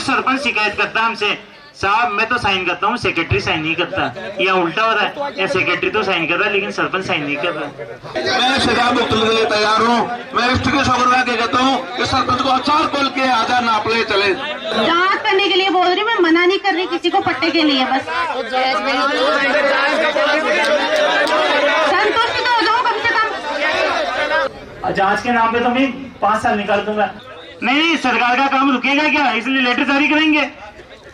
सरपंच शिकायत करता हमसे, साहब मैं तो साइन करता हूँ, सेक्रेटरी साइन नहीं करता, या उल्टा हो रहा है, या सेक्रेटरी तो साइन कर रहा है लेकिन सरपंच साइन नहीं कर रहा। मैं सजा भुगतने के लिए तैयार हूँ। मैं इस के शोभा के कहता हूँ कि सरपंच को अचार खोल के आधार नाप ले चले। जांच करने के लिए बोल रही हूँ, मैं मना नहीं कर रही किसी को पट्टे के लिए, बस संतुष्ट तो हो जाओ कम से कम। जांच के नाम पे तो मैं 5 साल निकाल दूंगा। नहीं, सरकार का काम रुकेगा क्या, इसलिए लेटर जारी करेंगे।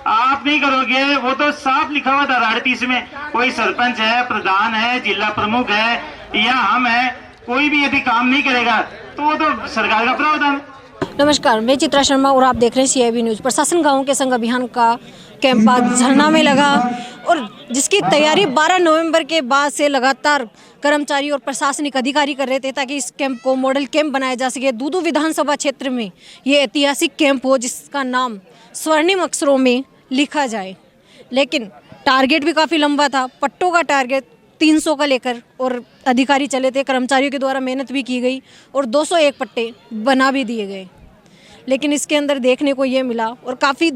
आप नहीं करोगे, वो तो साफ लिखा हुआ था राड़तीस में, कोई सरपंच है, प्रधान है, जिला प्रमुख है या हम है, कोई भी यदि काम नहीं करेगा तो वो तो सरकार का प्रावधान। नमस्कार, मैं चित्रा शर्मा और आप देख रहे हैं CIB न्यूज़। प्रशासन गाँव के संग अभियान का कैंप आज झरना में लगा और जिसकी तैयारी 12 नवंबर के बाद से लगातार कर्मचारी और प्रशासनिक अधिकारी कर रहे थे ताकि इस कैंप को मॉडल कैंप बनाया जा सके। दूदू विधानसभा क्षेत्र में ये ऐतिहासिक कैंप हो जिसका नाम स्वर्णिम अक्षरों में लिखा जाए, लेकिन टारगेट भी काफ़ी लंबा था। पट्टों का टारगेट 300 का लेकर और अधिकारी चले थे, कर्मचारियों के द्वारा मेहनत भी की गई और 201 पट्टे बना भी दिए गए, लेकिन इसके अंदर देखने को ये मिला और काफ़ी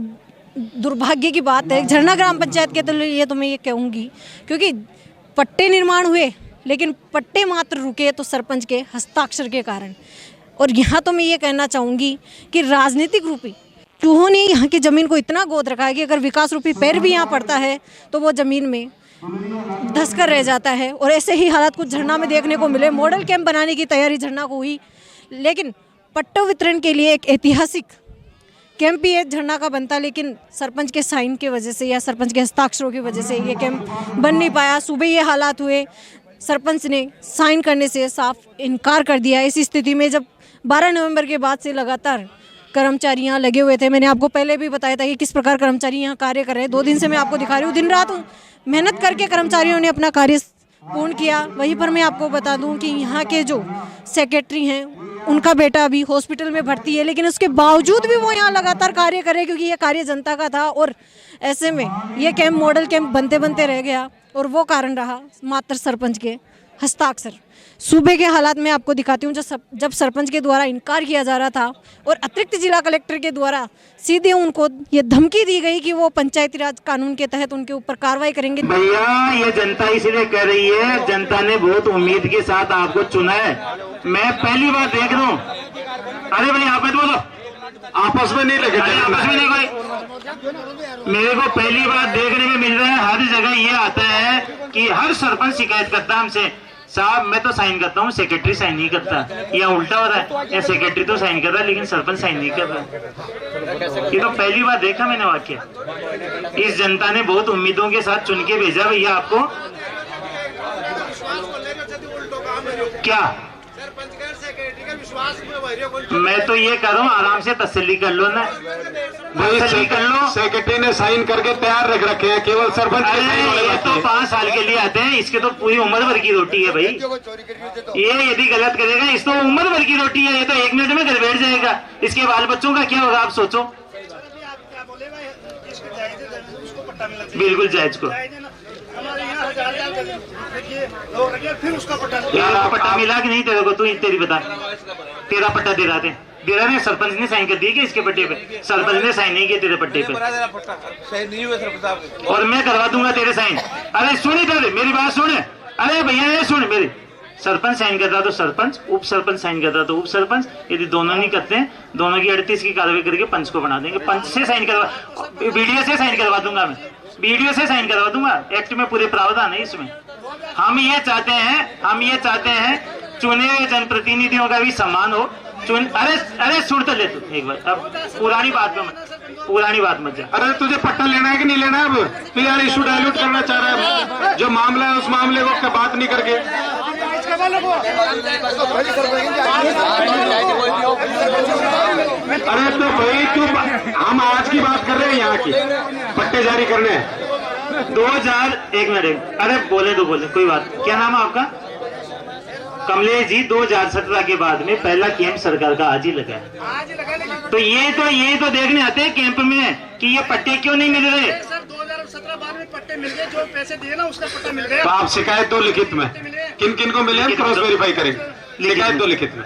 दुर्भाग्य की बात है झरना ग्राम पंचायत के तो ये तो मैं ये कहूँगी, क्योंकि पट्टे निर्माण हुए लेकिन पट्टे मात्र रुके तो सरपंच के हस्ताक्षर के कारण। और यहाँ तो मैं ये कहना चाहूँगी कि राजनीतिक रूपी चूहों ने यहाँ की ज़मीन को इतना गोद रखा है कि अगर विकास रूपी पैर भी यहाँ पड़ता है तो वो ज़मीन में धंस कर रह जाता है। और ऐसे ही हालात कुछ झरना में देखने को मिले। मॉडल कैंप बनाने की तैयारी झरना को हुई, लेकिन पट्टों वितरण के लिए एक ऐतिहासिक कैंप भी एक झरना का बनता, लेकिन सरपंच के साइन की वजह से या सरपंच के हस्ताक्षरों की वजह से ये कैंप बन नहीं पाया। सुबह ये हालात हुए, सरपंच ने साइन करने से साफ इनकार कर दिया। इस स्थिति में जब 12 नवंबर के बाद से लगातार कर्मचारी यहाँ लगे हुए थे, मैंने आपको पहले भी बताया था कि किस प्रकार कर्मचारी यहाँ कार्य कर रहे हैं। 2 दिन से मैं आपको दिखा रही हूँ, दिन रात मेहनत करके कर्मचारियों ने अपना कार्य पूर्ण किया। वहीं पर मैं आपको बता दूं कि यहाँ के जो सेक्रेटरी हैं उनका बेटा अभी हॉस्पिटल में भर्ती है, लेकिन उसके बावजूद भी वो यहाँ लगातार कार्य कर रहे हैं क्योंकि ये कार्य जनता का था। और ऐसे में ये कैंप मॉडल कैंप बनते बनते रह गया और वो कारण रहा मात्र सरपंच के हस्ताक्षर। सूबे के हालात में आपको दिखाती हूँ जब सरपंच के द्वारा इनकार किया जा रहा था और अतिरिक्त जिला कलेक्टर के द्वारा सीधे उनको ये धमकी दी गई कि वो पंचायती राज कानून के तहत उनके ऊपर कार्रवाई करेंगे। भैया ये जनता इसलिए कह रही है, जनता ने बहुत उम्मीद के साथ आपको चुना है। मैं पहली बार देख रहा हूँ। अरे भाई आप बोलो, आपस में नहीं लगे, आपस में नहीं कोई। मेरे को पहली बार देखने में मिल रहा है, हर जगह ये आता है कि हर सरपंच शिकायत करता हमसे, साहब मैं तो साइन करता हूँ, सेक्रेटरी साइन नहीं करता, या उल्टा हो रहा है, या सेक्रेटरी तो साइन कर रहा है लेकिन सरपंच साइन नहीं कर रहा। ये तो पहली बार देखा मैंने वाक्य। इस जनता ने बहुत उम्मीदों के साथ चुन के भेजा भैया आपको। क्या मैं तो ये कर रहा हूँ, आराम से तसल्ली कर लो ना, तसल्ली कर लो। सेक्रेटरी ने साइन करके तैयार रख रखे हैं, केवल सरपंच। ये तो 5 साल के लिए आते हैं, इसके तो पूरी उम्र भर की रोटी है भाई। ये यदि गलत करेगा, इस तो उम्र भर की रोटी है, ये तो 1 मिनट में घर बैठ जाएगा। इसके बाल बच्चों का क्या होगा आप सोचो। बिल्कुल जायज को फिर उसका पट्टा मिला कि नहीं तेरे को, तू तेरी बता। तेरा पट्टा दे रहा है, सरपंच ने साइन कर दिए कि इसके पट्टे पे? सरपंच ने साइन नहीं किया तेरे पट्टे पे, और मैं करवा दूंगा तेरे साइन। अरे सुन इधर, मेरी बात सुन। अरे भैया ये सुन मेरी, सरपंच साइन कर रहा तो सरपंच, उप सरपंच साइन कर रहा तो उप सरपंच, यदि दोनों नहीं करते हैं, दोनों की 38 की कार्रवाई करके पंच को बना देंगे। पंच से साइन करवा, वीडियो से साइन करवा दूंगा मैं, वीडियो से साइन करवा दूंगा। एक्ट में पूरे प्रावधान है इसमें। हम ये चाहते हैं चुने हुए जनप्रतिनिधियों का भी सम्मान हो। अरे सुन तो ले तू एक बार, अब पुरानी बात मत जा। अरे तुझे पट्टा लेना है कि नहीं लेना है? अब तो यार इशू डायल्यूट करना चाह रहा है। जो मामला है उस मामले को बात नहीं करके अरे तो भाई तू, हम आज की बात कर रहे हैं, यहाँ की पट्टे जारी करने हैं। 1 मिनट, अरे बोले तो बोले, कोई बात। क्या नाम है आपका? कमलेश जी। 2017 के बाद में पहला कैंप सरकार का आज ही लगा है। तो ये तो देखने आते हैं कैंप में कि ये पट्टे क्यों नहीं मिल रहे। सर 2017 बाद में पट्टे मिल गए, जो पैसे दिए ना उसका पट्टा मिल गया। तो आप शिकायत दो लिखित में, किन किन को मिले क्रॉस वेरीफाई करें। शिकायत दो लिखित में।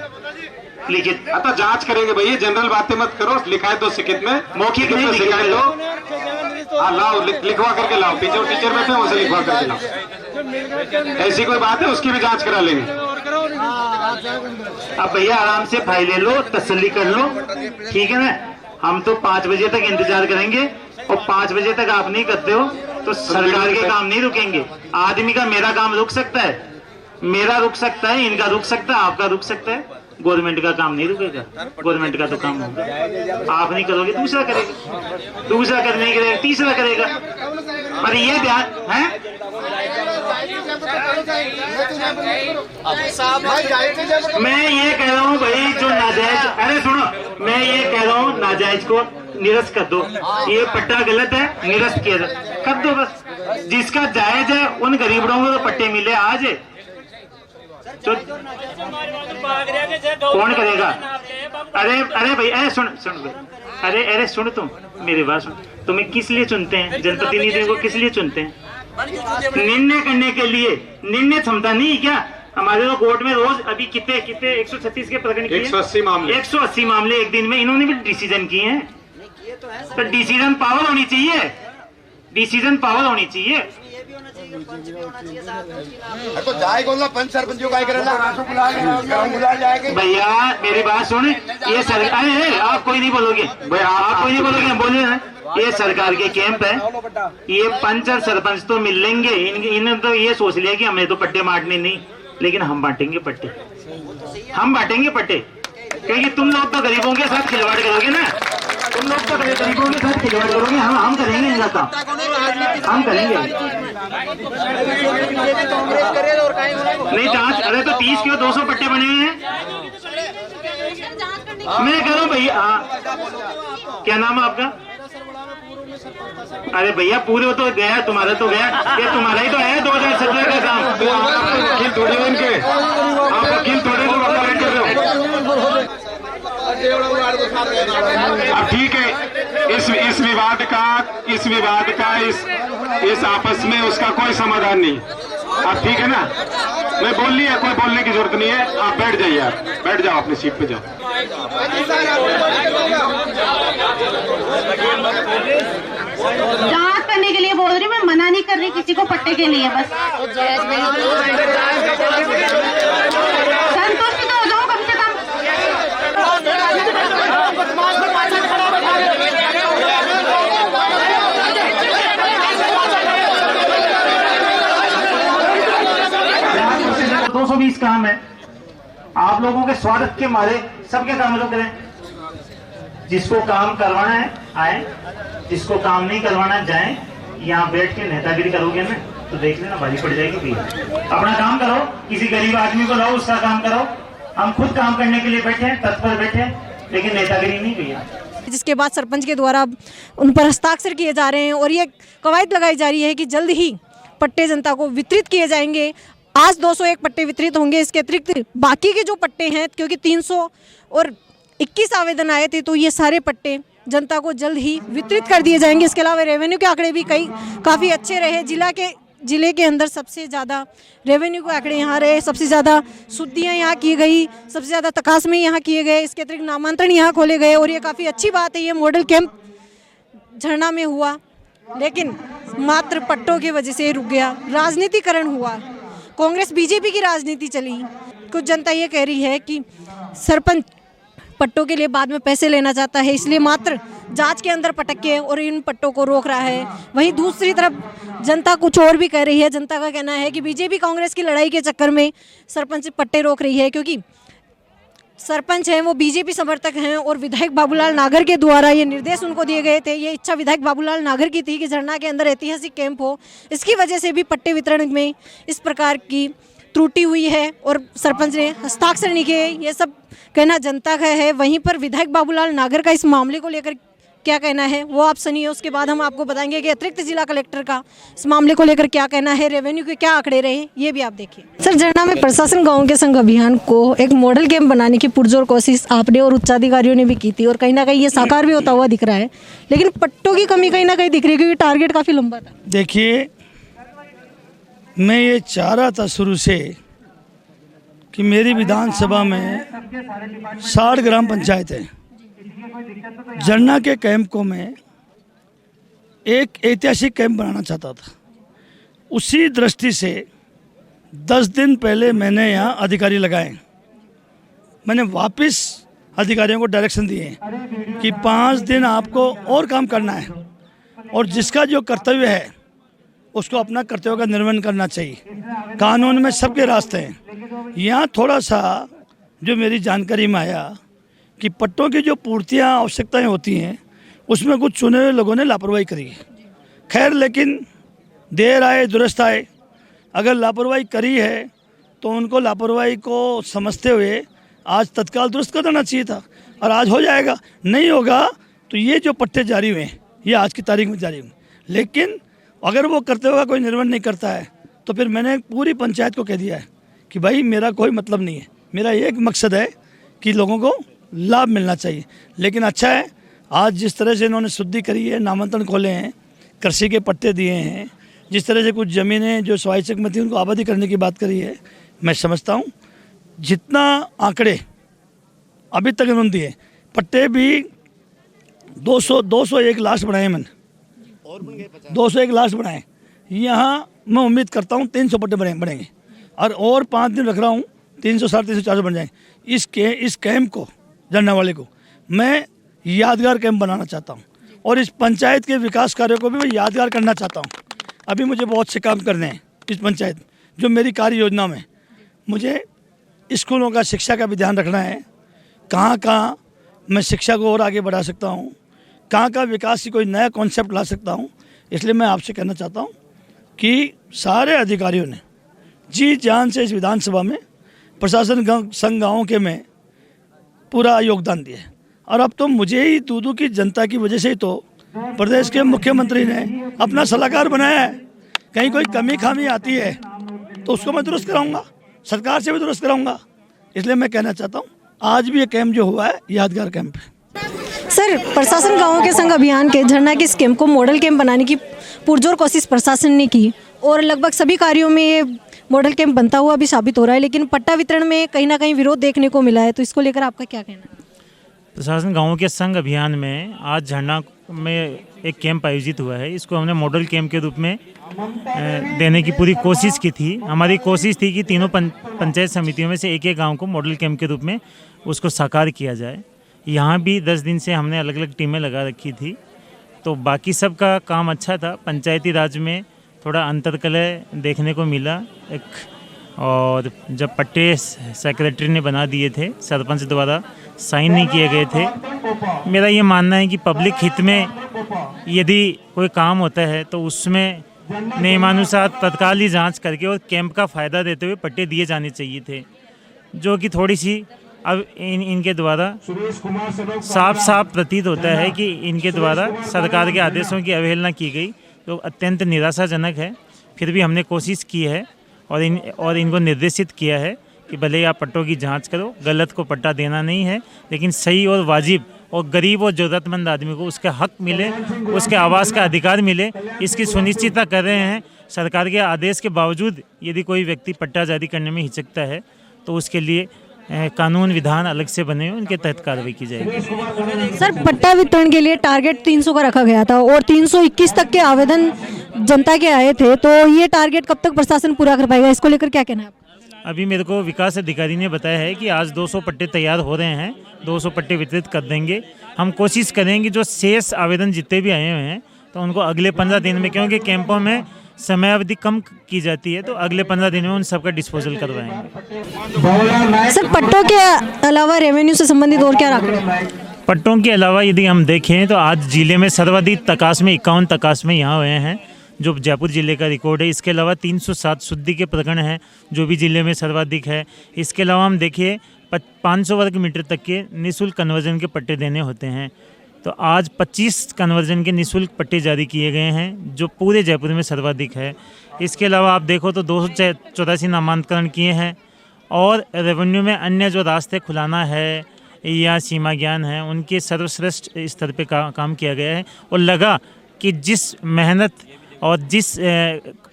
लिखित तो जांच करेंगे भैया, जनरल बातें मत करो, लिखाए तो लिखित में, मौखिक नहीं, लिखित शिकायत में दो। हाँ लाओ, लिखवा करके लाओ, पीछे टीचर बैठे हैं उनसे लिखवा करके लाओ। ऐसी कोई बात है उसकी भी जांच करा लेंगे। अब भैया आराम से फाइल ले लो, तसल्ली कर लो, ठीक है ना। हम तो 5 बजे तक इंतजार करेंगे, और 5 बजे तक आप नहीं करते हो तो सरकार के काम नहीं रुकेंगे। आदमी का मेरा काम रुक सकता है, मेरा रुक सकता है, इनका रुक सकता है, आपका रुक सकता है, गवर्नमेंट का काम नहीं रुकेगा। गवर्नमेंट का तो काम होगा, आप नहीं करोगे दूसरा करेगा, दूसरा करने के लिए तीसरा करेगा। पर ये ध्यान है, मैं ये कह रहा हूँ भाई जो नाजायज, अरे सुनो, मैं ये कह रहा हूँ नाजायज को निरस्त कर दो। ये पट्टा गलत है, निरस्त किया कर दो बस। जिसका जायज है उन गरीबों को तो पट्टे मिले आज, तो कौन करेगा? अरे भाई, अरे सुन भाई, अरे सुन, तुम मेरी बात सुन। तुम्हें किस लिए चुनते हैं? जनप्रतिनिधियों को किस लिए चुनते हैं? निर्णय करने के लिए। निर्णय क्षमता नहीं क्या? हमारे तो कोर्ट में रोज अभी कितने 136 के प्रकरण किए, 180 मामले एक दिन में, इन्होंने भी डिसीजन किए हैं। तो डिसीजन पावर होनी चाहिए, डिसीजन पावर होनी चाहिए। तो जाएगा पंच सरपंचों का भैया मेरी बात सुन, ये सरकार, आप कोई नहीं बोलोगे भैया, आप कोई नहीं बोलोगे, बोले ना, ये सरकार के कैंप है, ये पंच और सरपंच तो मिल लेंगे। इन्होंने तो ये सोच लिया कि हमें तो पट्टे बांटने नहीं, लेकिन हम बांटेंगे पट्टे, हम बांटेंगे पट्टे, क्योंकि तुम लोग तो गरीबों के साथ खिलवाड़ करोगे ना, तुम लोग तो गरीबों के साथ खिलवाड़ करोगे। हम करेंगे इनका काम, हम करेंगे नहीं जांच। अरे तो 30 क्यों 200 पट्टे बने हुए हैं। मैं कह रहा हूँ भैया, क्या नाम है आपका? अरे भैया पूरे तो गया, तुम्हारा तो गया, ये तुम्हारा ही तो है 2017 का काम। वकील थोड़े उनके, आप वकील थोड़े तो वकालत कर रहे हो। अब ठीक है, इस विवाद का इस आपस में उसका कोई समाधान नहीं। अब ठीक है ना, मैं बोल लिया, कोई बोलने की जरूरत नहीं है। आप बैठ जाइए, आप बैठ जाओ, अपनी सीट पे जाओ। जांच करने के लिए बोल रही, मैं मना नहीं कर रही किसी को पट्टे के लिए, बस संतुष्ट तो हो जाओ कम से कम। तो 220 काम है, आप लोगों के स्वार्थ के मारे सबके काम तो करें। जिसको काम करवाना है आए, जिसको काम नहीं करवाना जाए। यहाँ बैठ के नेतागिरी करोगे ना तो देख लेना भारी पड़ जाएगी भैया। अपना काम करो, किसी गरीब आदमी को लाओ, उसका काम करो। हम खुद काम करने के लिए बैठे, तत्पर बैठे, लेकिन नेतागिरी नहीं भैया। जिसके बाद सरपंच के द्वारा उन पर हस्ताक्षर किए जा रहे हैं और ये कवायद लगाई जा रही है कि जल्द ही पट्टे जनता को वितरित किए जाएंगे। आज 201 पट्टे वितरित होंगे, इसके अतिरिक्त बाकी के जो पट्टे हैं, क्योंकि 321 आवेदन आए थे, तो ये सारे पट्टे जनता को जल्द ही वितरित कर दिए जाएंगे। इसके अलावा रेवेन्यू के आंकड़े भी काफ़ी अच्छे रहे। जिले के अंदर सबसे ज़्यादा रेवेन्यू के आंकड़े यहाँ रहे, सबसे ज़्यादा शुद्धियाँ यहाँ की गई, सबसे ज़्यादा तकासमे यहाँ किए गए, इसके अतिरिक्त नामांतरण यहाँ खोले गए। और ये काफ़ी अच्छी बात है, ये मॉडल कैंप झरना में हुआ, लेकिन मात्र पट्टों की वजह से रुक गया। राजनीतिकरण हुआ, कांग्रेस बीजेपी की राजनीति चली। कुछ जनता ये कह रही है कि सरपंच पट्टों के लिए बाद में पैसे लेना चाहता है, इसलिए मात्र जांच के अंदर पटक के और इन पट्टों को रोक रहा है। वहीं दूसरी तरफ जनता कुछ और भी कह रही है। जनता का कहना है कि बीजेपी कांग्रेस की लड़ाई के चक्कर में सरपंच पट्टे रोक रही है, क्योंकि सरपंच हैं वो बीजेपी समर्थक हैं और विधायक बाबूलाल नागर के द्वारा ये निर्देश उनको दिए गए थे। ये इच्छा विधायक बाबूलाल नागर की थी कि झरना के अंदर ऐतिहासिक कैंप हो। इसकी वजह से भी पट्टे वितरण में इस प्रकार की त्रुटि हुई है और सरपंच ने हस्ताक्षर नहीं किए, ये सब कहना जनता का है। वहीं पर विधायक बाबूलाल नागर का इस मामले को लेकर क्या कहना है वो आप सुनिए, उसके बाद हम आपको बताएंगे कि अतिरिक्त जिला कलेक्टर का इस मामले को लेकर क्या कहना है, रेवेन्यू के क्या आंकड़े रहे, ये भी आप देखिए। सर, झरना में प्रशासन गाँव के संग अभियान को एक मॉडल कैंप बनाने की पुरजोर कोशिश आपने और उच्चाधिकारियों ने भी की थी और कहीं ना कहीं ये साकार भी होता हुआ दिख रहा है, लेकिन पट्टों की कमी कहीं ना कहीं दिख रही है, क्योंकि टारगेट काफ़ी लंबा था। देखिए, मैं ये चाह रहा था शुरू से कि मेरी विधानसभा में 60 ग्राम पंचायत है। झरना के कैंप को मैं एक ऐतिहासिक कैंप बनाना चाहता था। उसी दृष्टि से 10 दिन पहले मैंने यहाँ अधिकारी लगाए। मैंने वापस अधिकारियों को डायरेक्शन दिए कि 5 दिन आपको और काम करना है और जिसका जो कर्तव्य है उसको अपना कर्तव्य का निर्वहन करना चाहिए। कानून में सबके रास्ते हैं। यहाँ थोड़ा सा जो मेरी जानकारी में आया कि पट्टों की जो पूर्तियाँ आवश्यकताएं होती हैं उसमें कुछ चुने हुए लोगों ने लापरवाही करी है। खैर, लेकिन देर आए दुरुस्त आए। अगर लापरवाही करी है तो उनको लापरवाही को समझते हुए आज तत्काल दुरुस्त कर देना चाहिए था और आज हो जाएगा। नहीं होगा तो ये जो पट्टे जारी हुए हैं ये आज की तारीख में जारी हुए। लेकिन अगर वो करते हुए कोई निर्वहन नहीं करता है तो फिर मैंने पूरी पंचायत को कह दिया है कि भाई मेरा कोई मतलब नहीं है, मेरा एक मकसद है कि लोगों को लाभ मिलना चाहिए। लेकिन अच्छा है आज जिस तरह से इन्होंने शुद्धि करी है, नामांकन खोले हैं, कृषि के पट्टे दिए हैं, जिस तरह से कुछ ज़मीनें जो स्वायत्तक में थी उनको आबादी करने की बात करी है, मैं समझता हूँ जितना आंकड़े अभी तक इन्होंने दिए, पट्टे भी 201 लास्ट बनाए मैंने, 201 लास्ट बनाए। यहाँ मैं उम्मीद करता हूँ 300 पट्टे बनेंगे और 5 दिन रख रहा हूँ 300, 350, 400 बन जाएँ। इस कैंप को झरना वाले को मैं यादगार कैंप बनाना चाहता हूँ और इस पंचायत के विकास कार्यों को भी मैं यादगार करना चाहता हूँ। अभी मुझे बहुत से काम करने हैं इस पंचायत जो मेरी कार्य योजना में मुझे स्कूलों का शिक्षा का भी ध्यान रखना है। कहाँ मैं शिक्षा को और आगे बढ़ा सकता हूँ, कहाँ विकास की कोई नया कॉन्सेप्ट ला सकता हूँ। इसलिए मैं आपसे कहना चाहता हूँ कि सारे अधिकारियों ने जी जान से इस विधानसभा में प्रशासन संघ गाँव के में पूरा योगदान दिया है और अब तो मुझे ही दूदू की जनता की वजह से ही तो प्रदेश के मुख्यमंत्री ने अपना सलाहकार बनाया है। कहीं कोई कमी खामी आती है तो उसको मैं दुरुस्त कराऊंगा, सरकार से भी दुरुस्त कराऊंगा। इसलिए मैं कहना चाहता हूँ आज भी ये कैंप जो हुआ है यादगार कैंप है। सर, प्रशासन गाँव के संग अभियान के झरना के इस कैंप को मॉडल कैंप बनाने की पुरजोर कोशिश प्रशासन ने की और लगभग सभी कार्यों में ये मॉडल कैंप बनता हुआ भी साबित हो रहा है, लेकिन पट्टा वितरण में कहीं ना कहीं विरोध देखने को मिला है। तो इसको लेकर आपका क्या कहना है? प्रशासन गाँव के संघ अभियान में आज झरना में एक कैंप आयोजित हुआ है। इसको हमने मॉडल कैंप के रूप में देने की पूरी कोशिश की थी। हमारी कोशिश थी कि तीनों पंचायत समितियों में से एक गांव को मॉडल कैंप के रूप में उसको साकार किया जाए। यहाँ भी 10 दिन से हमने अलग अलग टीमें लगा रखी थी, तो बाकी सब का काम अच्छा था। पंचायती राज में थोड़ा अंतर्कलह देखने को मिला और जब पट्टे सेक्रेटरी ने बना दिए थे, सरपंच द्वारा साइन नहीं किए गए थे। मेरा ये मानना है कि पब्लिक हित में यदि कोई काम होता है तो उसमें नियमानुसार तत्काल ही जांच करके और कैंप का फ़ायदा देते हुए पट्टे दिए जाने चाहिए थे, जो कि थोड़ी सी अब इनके द्वारा साफ प्रतीत होता है कि इनके द्वारा सरकार के आदेशों की अवहेलना की गई, तो अत्यंत निराशाजनक है। फिर भी हमने कोशिश की है और इनको निर्देशित किया है कि भले ही आप पट्टों की जांच करो, गलत को पट्टा देना नहीं है, लेकिन सही और वाजिब और गरीब और ज़रूरतमंद आदमी को उसका हक मिले, उसके आवास का अधिकार मिले, इसकी सुनिश्चितता कर रहे हैं। सरकार के आदेश के बावजूद यदि कोई व्यक्ति पट्टा जारी करने में हिचकता है तो उसके लिए कानून विधान अलग से बने हुए, उनके तहत कार्रवाई की जाएगी। सर, पट्टा वितरण के लिए टारगेट 300 का रखा गया था और 321 तक के आवेदन जनता के आए थे, तो ये टारगेट कब तक प्रशासन पूरा कर पाएगा? इसको लेकर क्या कहना है? अभी मेरे को विकास अधिकारी ने बताया है कि आज 200 पट्टे तैयार हो रहे हैं, 200 पट्टे वितरित कर देंगे। हम कोशिश करेंगे जो शेष आवेदन जितने भी आए हुए हैं तो उनको अगले 15 दिन में, क्योंकि कैंपों में समय अवधि कम की जाती है, तो अगले 15 दिन में उन सबका डिस्पोजल करवाएंगे। सर, पट्टों के अलावा रेवेन्यू से संबंधित और क्या आंकड़े? पट्टों के अलावा यदि हम देखें तो आज जिले में सर्वाधिक तकास्मे 51 तकास्मे यहाँ हुए हैं, जो जयपुर जिले का रिकॉर्ड है। इसके अलावा 307 शुद्धि के प्रकरण हैं, जो भी जिले में सर्वाधिक है। इसके अलावा हम देखिए 500 वर्ग मीटर तक के निःशुल्क कन्वर्जन के पट्टे देने होते हैं, तो आज 25 कन्वर्जन के निःशुल्क पट्टे जारी किए गए हैं, जो पूरे जयपुर में सर्वाधिक है। इसके अलावा आप देखो तो 284 नामांतरण किए हैं और रेवेन्यू में अन्य जो रास्ते खुलाना है या सीमा ज्ञान है, उनके सर्वश्रेष्ठ स्तर पे काम किया गया है। और लगा कि जिस मेहनत और जिस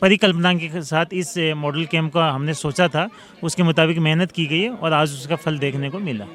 परिकल्पना के साथ इस मॉडल कैंप का हमने सोचा था उसके मुताबिक मेहनत की गई है और आज उसका फल देखने को मिला।